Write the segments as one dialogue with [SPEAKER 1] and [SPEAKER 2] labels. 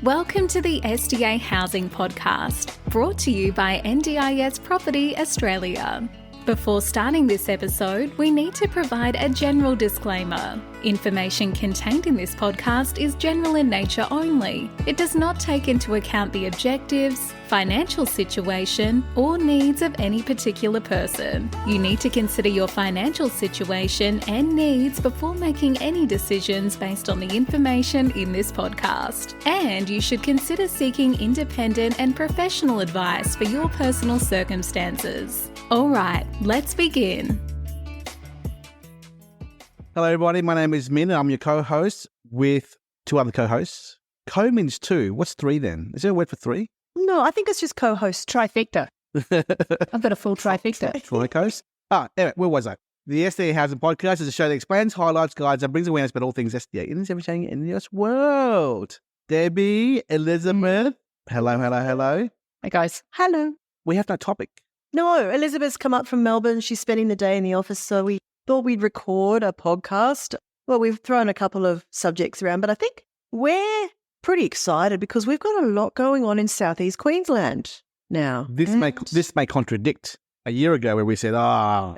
[SPEAKER 1] Welcome to the SDA Housing Podcast, brought to you by NDIS Property Australia. Before starting this episode, we need to provide a general disclaimer. Information contained in this podcast is general in nature only. It does not take into account the objectives, financial situation, or needs of any particular person. You need to consider your financial situation and needs before making any decisions based on the information in this podcast. And you should consider seeking independent and professional advice for your personal circumstances. All right, let's begin.
[SPEAKER 2] Hello, everybody. My name is Minh, and I'm your co-host with two other co-hosts. Co means two. What's three then? Is there a word for three?
[SPEAKER 3] No, I think it's just co-host. Trifecta. I've got a full trifecta.
[SPEAKER 2] Tricos. Anyway, where was I? The SDA Housing Podcast is a show that explains, highlights, guides, and brings awareness about all things SDA in everything in this world. Debbie, Elizabeth. Hello.
[SPEAKER 3] Hey, guys. Hello.
[SPEAKER 2] We have no topic.
[SPEAKER 3] No, Elizabeth's come up from Melbourne. She's spending the day in the office, so we thought we'd record a podcast. Well, we've thrown a couple of subjects around, but I think we're pretty excited because we've got a lot going on in South East Queensland now.
[SPEAKER 2] This may contradict a year ago where we said,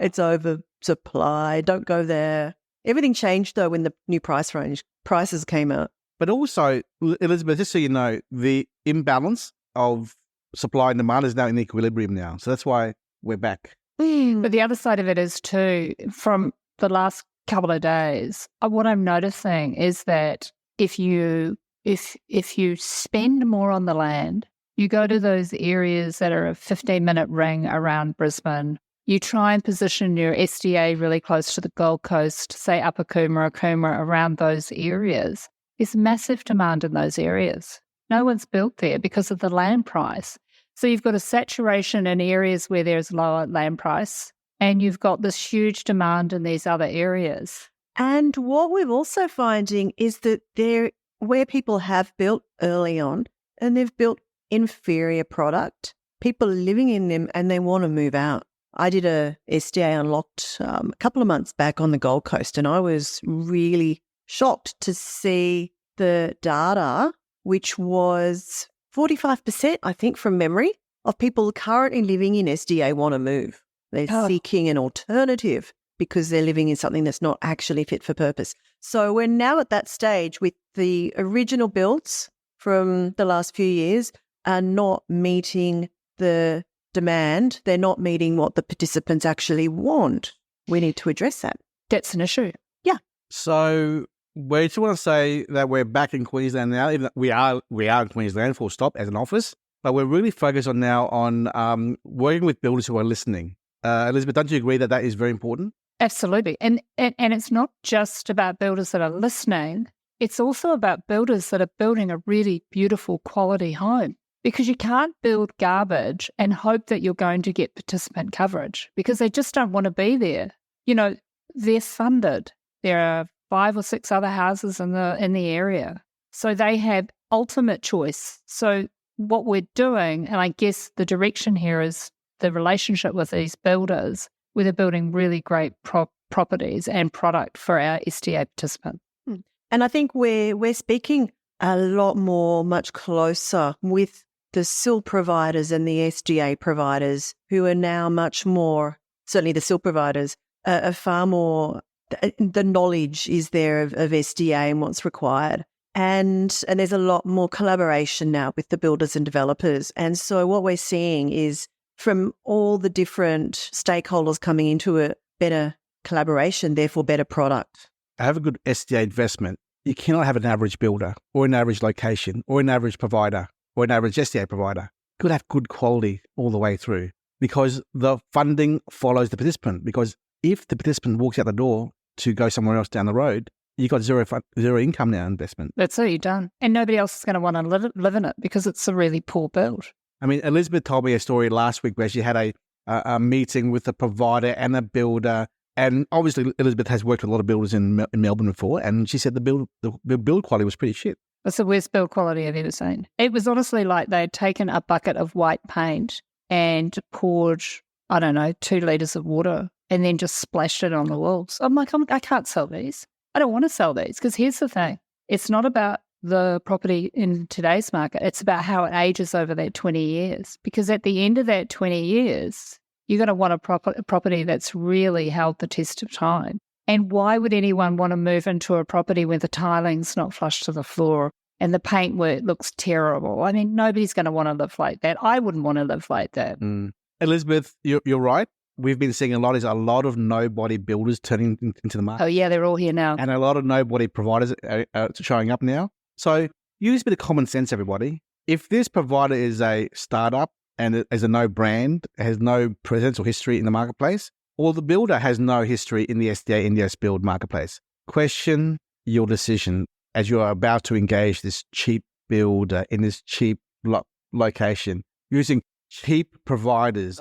[SPEAKER 3] it's oversupply, don't go there. Everything changed, though, when the new prices came out.
[SPEAKER 2] But also, Elizabeth, just so you know, the imbalance of supply and demand is now in equilibrium now. So that's why we're back.
[SPEAKER 4] But the other side of it is too, from the last couple of days, what I'm noticing is that if you spend more on the land, you go to those areas that are a 15-minute ring around Brisbane, you try and position your SDA really close to the Gold Coast, say Upper Coomera, around those areas. There's massive demand in those areas. No one's built there because of the land price. So you've got a saturation in areas where there's lower land price, and you've got this huge demand in these other areas.
[SPEAKER 3] And what we're also finding is that where people have built early on and they've built inferior product, people are living in them and they want to move out. I did a SDA Unlocked a couple of months back on the Gold Coast, and I was really shocked to see the data, which was 45%, I think, from memory, of people currently living in SDA want to move. They're seeking an alternative because they're living in something that's not actually fit for purpose. So we're now at that stage with the original builds from the last few years are not meeting the demand. They're not meeting what the participants actually want. We need to address that.
[SPEAKER 4] That's an issue.
[SPEAKER 3] Yeah.
[SPEAKER 2] So we just want to say that we're back in Queensland now. Even we are in Queensland, full stop, as an office. But we're really focused on working with builders who are listening. Elizabeth, don't you agree that is very important?
[SPEAKER 4] Absolutely. And it's not just about builders that are listening. It's also about builders that are building a really beautiful quality home, because you can't build garbage and hope that you're going to get participant coverage, because they just don't want to be there. You know, they're funded. There are 5 or 6 other houses in the area. So they have ultimate choice. So what we're doing, and I guess the direction here is the relationship with these builders, where they're building really great properties and product for our SDA participants.
[SPEAKER 3] And I think we're speaking a lot more, much closer with the SIL providers and the SDA providers, who are now much more, certainly the SIL providers, are far more, the knowledge is there of SDA and what's required. And there's a lot more collaboration now with the builders and developers. And so what we're seeing is, from all the different stakeholders coming into a better collaboration, therefore better product.
[SPEAKER 2] Have a good SDA investment. You cannot have an average builder or an average location or an average provider or an average SDA provider. You could have good quality all the way through, because the funding follows the participant. Because if the participant walks out the door to go somewhere else down the road, you've got zero income now investment.
[SPEAKER 4] That's it, you're done. And nobody else is going to want to live in it because it's a really poor build.
[SPEAKER 2] I mean, Elizabeth told me a story last week where she had a meeting with a provider and a builder. And obviously, Elizabeth has worked with a lot of builders in Melbourne before, and she said the build quality was pretty shit.
[SPEAKER 4] It's the worst build quality I've ever seen. It was honestly like they'd taken a bucket of white paint and poured, 2 litres of water and then just splashed it on the walls. I'm like, I can't sell these. I don't want to sell these, because here's the thing. It's not about the property in today's market. It's about how it ages over that 20 years. Because at the end of that 20 years, you're going to want a property that's really held the test of time. And why would anyone want to move into a property where the tiling's not flush to the floor and the paintwork looks terrible? I mean, nobody's going to want to live like that. I wouldn't want to live like that.
[SPEAKER 2] Elizabeth, you're right. We've been seeing a lot of nobody builders turning into the market.
[SPEAKER 4] Oh, yeah, they're all here now.
[SPEAKER 2] And a lot of nobody providers are showing up now. So use a bit of common sense, everybody. If this provider is a startup and it is a no brand, has no presence or history in the marketplace, or the builder has no history in the SDA NDS build marketplace, question your decision as you are about to engage this cheap builder in this cheap location using cheap providers.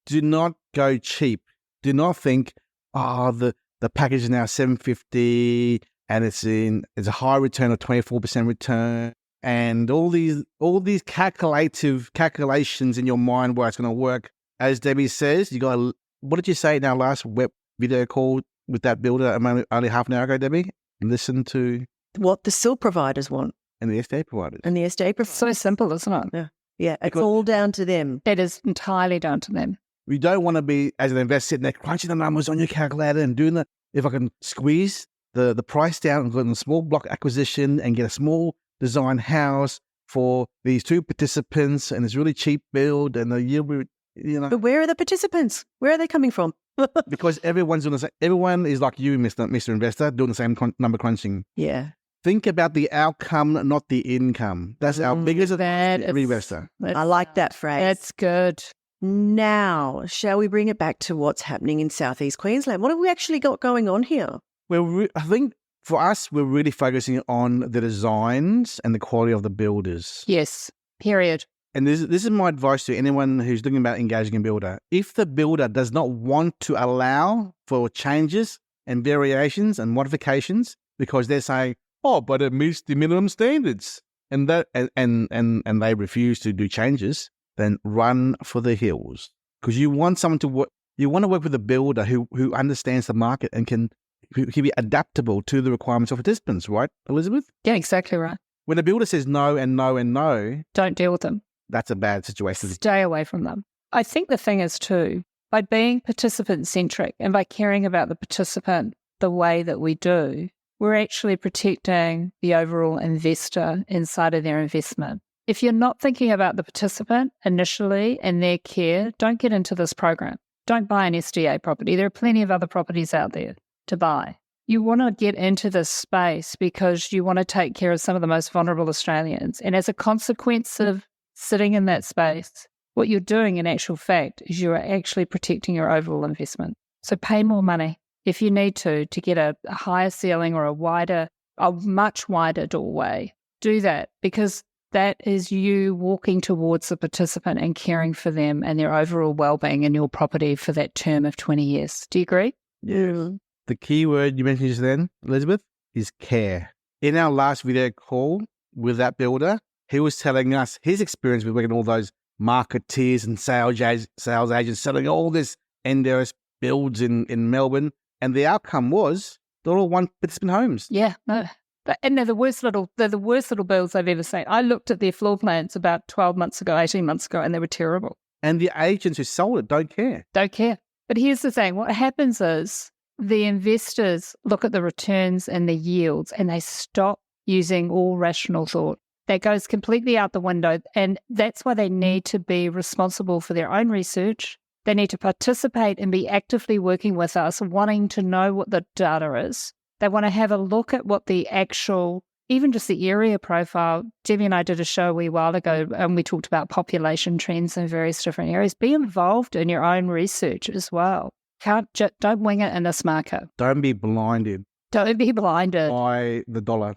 [SPEAKER 2] Do not go cheap. Do not think, the package is now $750 and it's a high return of 24% return, and all these calculations in your mind where it's going to work. As Debbie says, you got. What did you say in our last web video call with that builder only half an hour ago, Debbie? Listen to
[SPEAKER 3] what the SIL providers want
[SPEAKER 2] and the SDA providers.
[SPEAKER 3] And the SDA providers.
[SPEAKER 4] So simple, isn't it?
[SPEAKER 3] Yeah. It's all down to them.
[SPEAKER 4] It is entirely down to them.
[SPEAKER 2] We don't want to be, as an investor, sitting there crunching the numbers on your calculator and doing if I can squeeze the price down and go in a small block acquisition and get a small design house for these two participants and it's really cheap build and the yield,
[SPEAKER 3] But where are the participants? Where are they coming from?
[SPEAKER 2] Because everyone's doing the same. Everyone is like you, Mr. Investor, doing the same number crunching.
[SPEAKER 3] Yeah.
[SPEAKER 2] Think about the outcome, not the income. That's our biggest investor.
[SPEAKER 3] I like that phrase.
[SPEAKER 4] That's good.
[SPEAKER 3] Now, shall we bring it back to what's happening in South East Queensland? What have we actually got going on here?
[SPEAKER 2] Well, I think for us, we're really focusing on the designs and the quality of the builders.
[SPEAKER 4] Yes, period.
[SPEAKER 2] And this is my advice to anyone who's thinking about engaging a builder. If the builder does not want to allow for changes and variations and modifications because they're saying, but it meets the minimum standards, and they refuse to do changes, then run for the hills. Because you want someone to work. You want to work with a builder who understands the market and can be adaptable to the requirements of participants, right, Elizabeth?
[SPEAKER 4] Yeah, exactly right.
[SPEAKER 2] When a builder says no and no and no,
[SPEAKER 4] don't deal with them.
[SPEAKER 2] That's a bad situation.
[SPEAKER 4] Stay away from them. I think the thing is too, by being participant-centric and by caring about the participant the way that we do, we're actually protecting the overall investor inside of their investment. If you're not thinking about the participant initially and their care, don't get into this program. Don't buy an SDA property. There are plenty of other properties out there to buy. You want to get into this space because you want to take care of some of the most vulnerable Australians. And as a consequence of sitting in that space, what you're doing in actual fact is you're actually protecting your overall investment. So pay more money if you need to get a higher ceiling or a much wider doorway. Do that because that is you walking towards the participant and caring for them and their overall well-being in your property for that term of 20 years. Do you agree?
[SPEAKER 2] Yeah. The key word you mentioned just then, Elizabeth, is care. In our last video call with that builder, he was telling us his experience with working all those marketeers and sales agents selling all this NDS builds in Melbourne. And the outcome was they're all one participant homes.
[SPEAKER 4] Yeah, no. And they're the worst little builds I've ever seen. I looked at their floor plans about 18 months ago, and they were terrible.
[SPEAKER 2] And the agents who sold it don't care.
[SPEAKER 4] Don't care. But here's the thing. What happens is the investors look at the returns and the yields and they stop using all rational thought. That goes completely out the window. And that's why they need to be responsible for their own research. They need to participate and be actively working with us, wanting to know what the data is. They want to have a look at what the actual, even just the area profile. Debbie and I did a show a wee while ago and we talked about population trends in various different areas. Be involved in your own research as well. Don't wing it in this market.
[SPEAKER 2] Don't be blinded.
[SPEAKER 4] Don't be blinded.
[SPEAKER 2] By the dollar.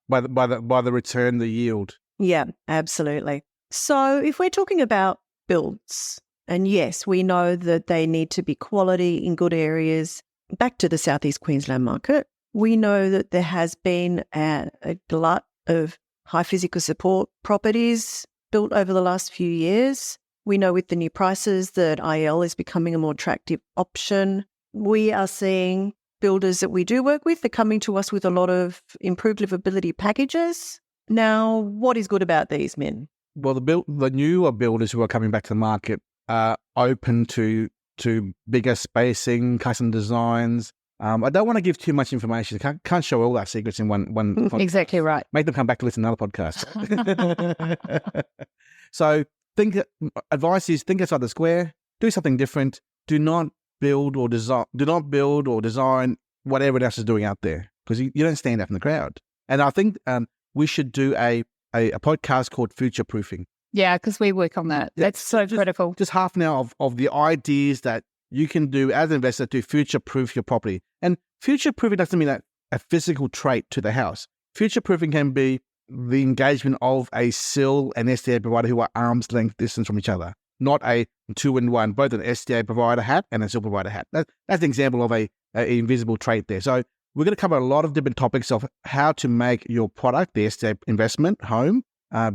[SPEAKER 2] by the return, the yield.
[SPEAKER 3] Yeah, absolutely. So if we're talking about builds, and yes, we know that they need to be quality in good areas. Back to the South East Queensland market, we know that there has been a glut of high physical support properties built over the last few years. We know with the new prices that IL is becoming a more attractive option. We are seeing builders that we do work with, they're coming to us with a lot of improved livability packages. Now, what is good about these, Minh?
[SPEAKER 2] Well, the newer builders who are coming back to the market are open to bigger spacing, custom designs. I don't want to give too much information. Can't show all our secrets in one podcast.
[SPEAKER 4] Exactly right.
[SPEAKER 2] Make them come back to listen to another podcast. So advice is think outside the square, do something different. Do not build or design whatever else is doing out there, because you don't stand out in the crowd. And I think we should do a podcast called Future Proofing.
[SPEAKER 4] Yeah, because we work on that. That's so critical.
[SPEAKER 2] Just half an hour of the ideas that you can do as an investor to future-proof your property. And future-proofing doesn't mean that a physical trait to the house. Future-proofing can be the engagement of a SIL and SDA provider who are arm's length distance from each other, not a 2-in-1, both an SDA provider hat and a SIL provider hat. That's an example of a invisible trait there. So we're going to cover a lot of different topics of how to make your product, the SDA investment home,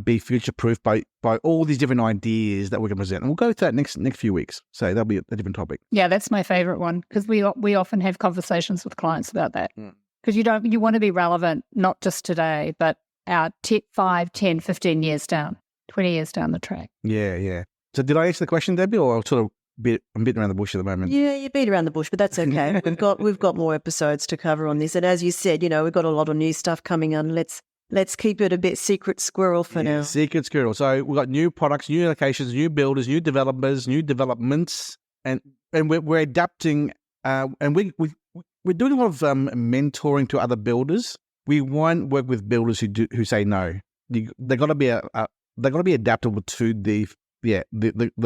[SPEAKER 2] be future-proof by all these different ideas that we're going to present. And we'll go through that next few weeks. So that'll be a different topic.
[SPEAKER 4] Yeah, that's my favourite one, because we often have conversations with clients about that. Because you want to be relevant, not just today, but our 5, 10, 15 years down, 20 years down the track.
[SPEAKER 2] Yeah. So did I answer the question, Debbie, or I'm beating around the bush at the moment?
[SPEAKER 3] Yeah, you beat around the bush, but that's okay. We've got more episodes to cover on this. And as you said, we've got a lot of new stuff coming on. Let's keep it a bit secret squirrel for now.
[SPEAKER 2] Secret squirrel. So we've got new products, new locations, new builders, new developers, new developments, and we're adapting. And we're doing a lot of mentoring to other builders. We won't work with builders who say no. They got to be adaptable to the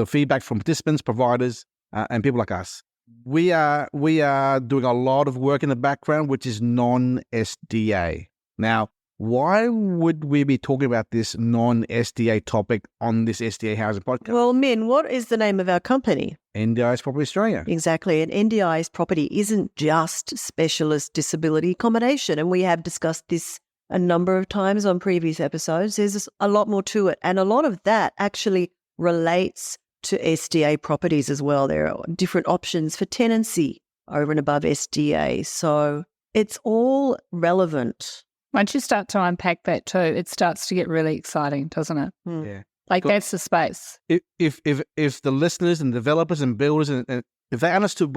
[SPEAKER 2] feedback from participants, providers, and people like us. We are doing a lot of work in the background, which is non-SDA. Now, why would we be talking about this non-SDA topic on this SDA housing podcast?
[SPEAKER 3] Well, Minh, what is the name of our company?
[SPEAKER 2] NDIS Property Australia.
[SPEAKER 3] Exactly. And NDIS Property isn't just Specialist Disability Accommodation. And we have discussed this a number of times on previous episodes. There's a lot more to it. And a lot of that actually relates to SDA properties as well. There are different options for tenancy over and above SDA. So it's all relevant.
[SPEAKER 4] Once you start to unpack that too, it starts to get really exciting, doesn't it?
[SPEAKER 2] Yeah.
[SPEAKER 4] That's the space.
[SPEAKER 2] If the listeners and developers and builders and if they understood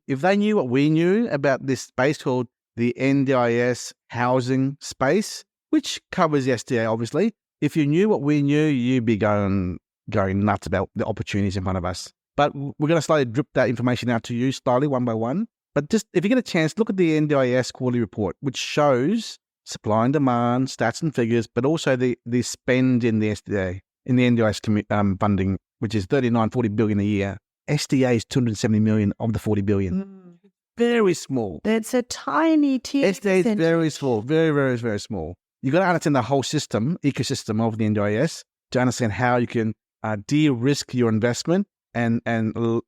[SPEAKER 2] if they knew what we knew about this space called the NDIS housing space, which covers the SDA obviously, if you knew what we knew, you'd be going nuts about the opportunities in front of us. But we're going to slowly drip that information out to you slowly, one by one. But just if you get a chance, look at the NDIS quarterly report, which shows supply and demand, stats and figures, but also the spend in the SDA, in the NDIS funding, which is 39-40 billion a year. SDA is 270 million of the 40 billion. Very small.
[SPEAKER 3] That's a tiny tier.
[SPEAKER 2] SDA is very small, very, very, very small. You've got to understand the whole ecosystem of the NDIS to understand how you can de-risk your investment and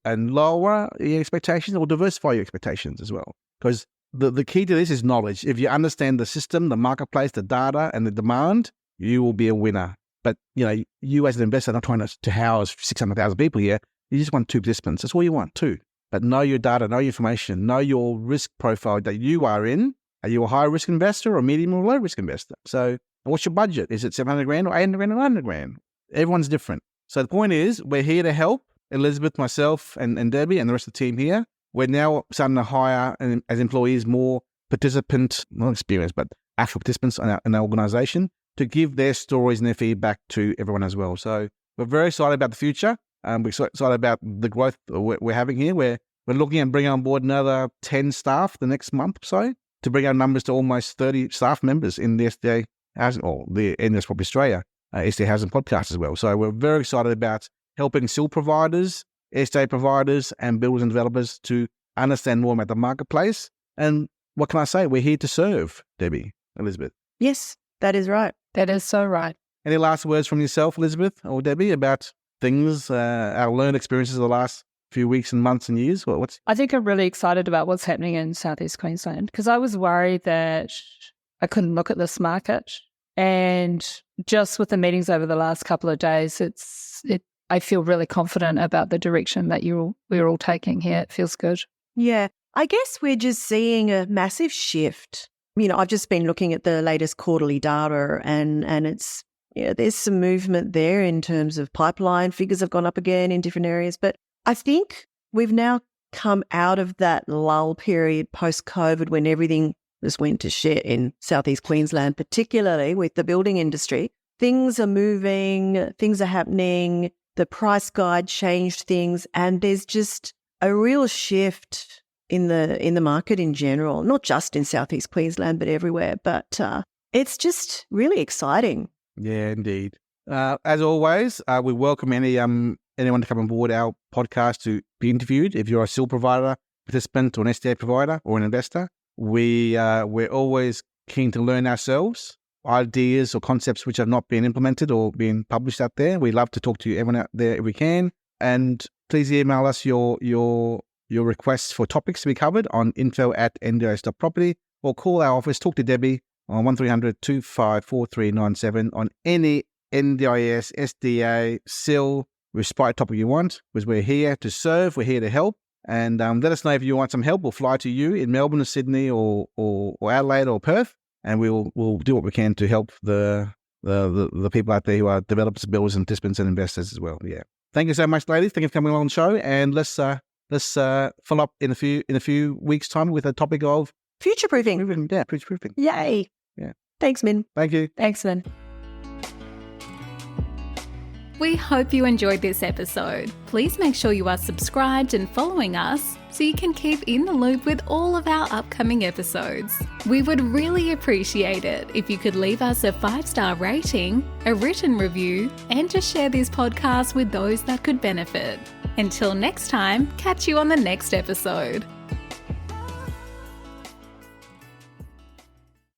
[SPEAKER 2] lower your expectations or diversify your expectations as well. Because the key to this is knowledge. If you understand the system, the marketplace, the data, and the demand, you will be a winner. But you as an investor are not trying to house 600,000 people here. You just want 2 participants. That's all you want, 2. But know your data, know your information, know your risk profile that you are in. Are you a high risk investor or medium or low risk investor? So what's your budget? Is it 700 grand or 800 grand or 900 grand? Everyone's different. So the point is, we're here to help Elizabeth, myself, and Debbie, and the rest of the team here. We're now starting to hire, as employees, more participant, not experience, but actual participants in our organisation to give their stories and their feedback to everyone as well. So we're very excited about the future. We're so excited about the growth we're having here. We're looking at bringing on board another 10 staff the next month or so to bring our numbers to almost 30 staff members in the SDA Housing, or the NDIS Property Australia SDA Housing podcast as well. So we're very excited about helping SIL providers, SDA providers, and builders and developers to understand more about the marketplace. And what can I say? We're here to serve, Debbie, Elizabeth.
[SPEAKER 3] Yes, that is right.
[SPEAKER 4] That is so right.
[SPEAKER 2] Any last words from yourself, Elizabeth or Debbie, about things, our learned experiences of the last few weeks and months and years?
[SPEAKER 4] I think I'm really excited about what's happening in South East Queensland, because I was worried that I couldn't look at this market. And just with the meetings over the last couple of days, I feel really confident about the direction that we're all taking here. It feels good.
[SPEAKER 3] Yeah. I guess we're just seeing a massive shift. I've just been looking at the latest quarterly data and it's, there's some movement there in terms of pipeline. Figures have gone up again in different areas. But I think we've now come out of that lull period post-COVID when everything just went to shit in South East Queensland, particularly with the building industry. Things are moving, things are happening, the price guide changed things, and there's just a real shift in the market in general, not just in South East Queensland, but everywhere. But it's just really exciting.
[SPEAKER 2] Yeah, indeed. As always, we welcome anyone to come on board our podcast to be interviewed. If you're a SIL provider, participant, or an SDA provider, or an investor, we're always keen to learn ourselves, ideas or concepts which have not been implemented or been published out there. We love to talk to everyone out there if we can. And please email us your requests for topics to be covered on info@ndis.property, or call our office, talk to Debbie on 1300 254397 on any NDIS, SDA, SIL, respite topic you want, because we're here to serve, we're here to help. And let us know if you want some help. We'll fly to you in Melbourne or Sydney or Adelaide or Perth, and we'll do what we can to help the people out there who are developers, builders, and participants and investors as well. Yeah. Thank you so much, ladies. Thank you for coming along the show, and let's follow up in a few weeks' time with a topic of
[SPEAKER 3] future-proofing.
[SPEAKER 2] Yeah, future-proofing.
[SPEAKER 3] Yay.
[SPEAKER 2] Yeah.
[SPEAKER 3] Thanks, Minh.
[SPEAKER 2] Thank you.
[SPEAKER 4] Thanks, Minh.
[SPEAKER 1] We hope you enjoyed this episode. Please make sure you are subscribed and following us so you can keep in the loop with all of our upcoming episodes. We would really appreciate it if you could leave us a 5-star rating, a written review, and to share this podcast with those that could benefit. Until next time, catch you on the next episode.